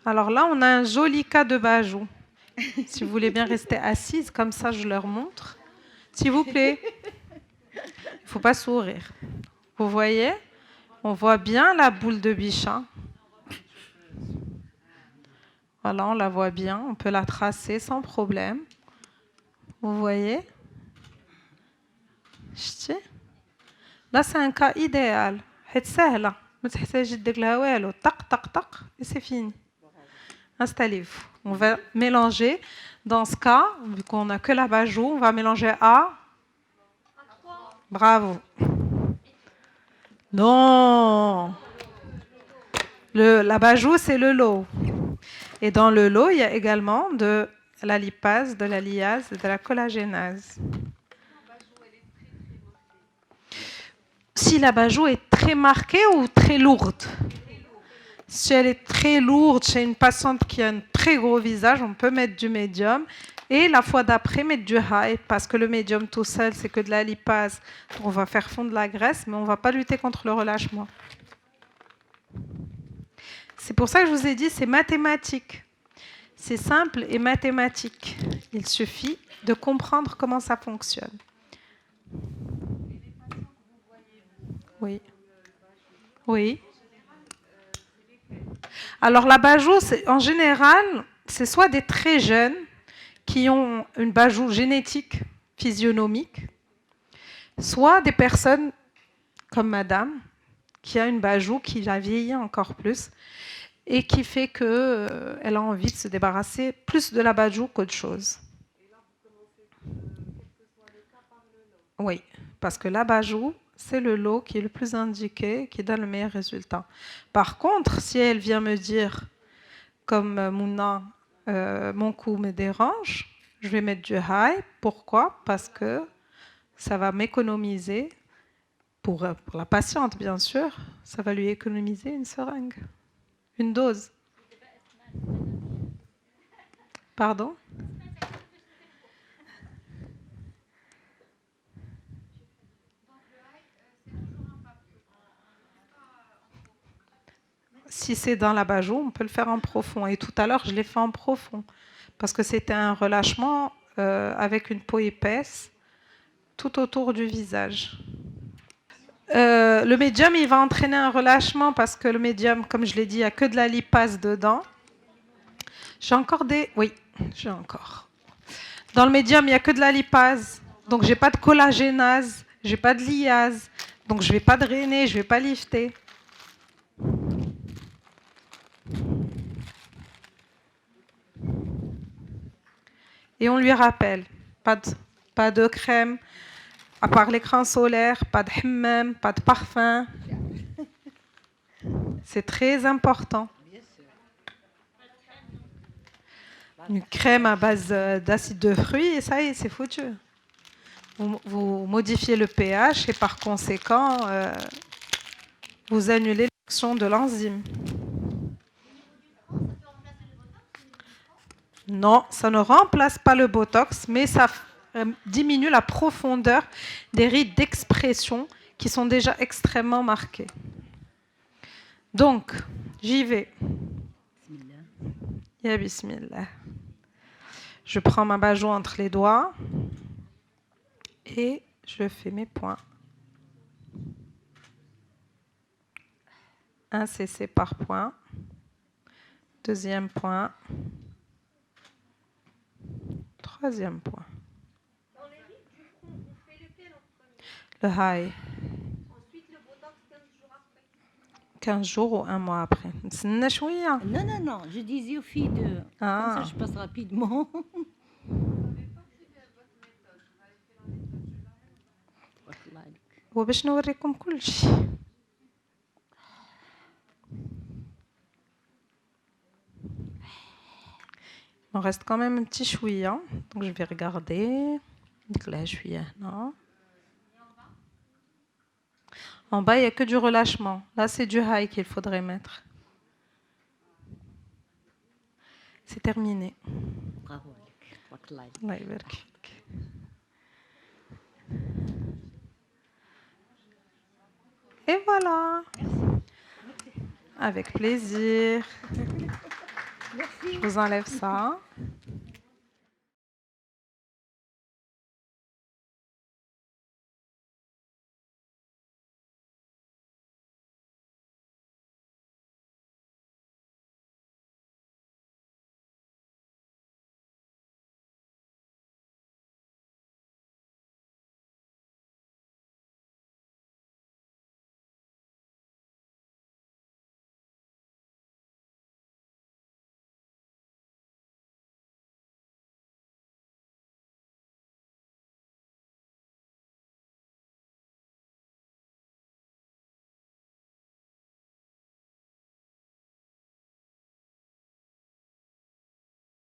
Alors là, on a un joli cas de bajou. Si vous voulez bien rester assise, comme ça, je leur montre. S'il vous plaît. Il ne faut pas sourire. Vous voyez? On voit bien la boule de bichat. Voilà, on la voit bien. On peut la tracer sans problème. Vous voyez? Là, c'est un cas idéal. C'est simple. Et c'est fini. Installez-vous. On va mélanger. Dans ce cas, vu qu'on n'a que la bajou, on va mélanger à... Bravo. Non. La bajou, c'est le lot. Et dans le lot, il y a également de la lipase, de la liase et de la collagénase. Si la bajou est très marquée ou très lourde? Si elle est très lourde chez une patiente qui a un très gros visage, on peut mettre du médium. Et la fois d'après, mettre du high, parce que le médium tout seul, c'est que de la lipase. On va faire fondre la graisse, mais on ne va pas lutter contre le relâchement. C'est pour ça que je vous ai dit, c'est mathématique. C'est simple et mathématique. Il suffit de comprendre comment ça fonctionne. Oui. Oui. Alors la bajou, en général, c'est soit des très jeunes qui ont une bajou génétique, physionomique, soit des personnes comme madame, qui a une bajou qui la vieillit encore plus et qui fait qu'elle a envie de se débarrasser plus de la bajou qu'autre chose. Oui, parce que la bajou, c'est le lot qui est le plus indiqué, qui donne le meilleur résultat. Par contre, si elle vient me dire, comme Mouna, mon cou me dérange, je vais mettre du high. Pourquoi? Parce que ça va m'économiser, pour la patiente bien sûr, ça va lui économiser une seringue, une dose. Pardon? Si c'est dans la bajou, on peut le faire en profond. Et tout à l'heure, je l'ai fait en profond. Parce que c'était un relâchement avec une peau épaisse tout autour du visage. Le médium, il va entraîner un relâchement parce que le médium, comme je l'ai dit, il n'y a que de la lipase dedans. J'ai encore des... Oui, j'ai encore. Dans le médium, il n'y a que de la lipase. Donc, je n'ai pas de collagénase, je n'ai pas de liase. Donc, je ne vais pas drainer, je ne vais pas lifter. Et on lui rappelle, pas de crème, à part l'écran solaire, pas de hammam, pas de parfum. C'est très important. Une crème à base d'acide de fruits, et ça y est, c'est foutu. Vous modifiez le pH et par conséquent, vous annulez l'action de l'enzyme. Non, ça ne remplace pas le Botox, mais ça diminue la profondeur des rides d'expression qui sont déjà extrêmement marquées. Donc, j'y vais. Ya bismillah. Je prends ma bajou entre les doigts et je fais mes points. 1 cc par point. Deuxième point. Troisième point. Dans les rides du front, on fait lequel en premier? Le high. Ensuite, le botox 15 jours après. 15 jours ou un mois après. Non, non, je disais aux filles de... Ah. Comme ça, je passe rapidement. وباش نوريكم كل شيء. Il me reste quand même un petit chouïa, donc je vais regarder. Donc là, je suis là. En bas, il n'y a que du relâchement. Là, c'est du high qu'il faudrait mettre. C'est terminé. Bravo. Allah يبارك فيك. Et voilà. Avec plaisir. Je vous enlève ça.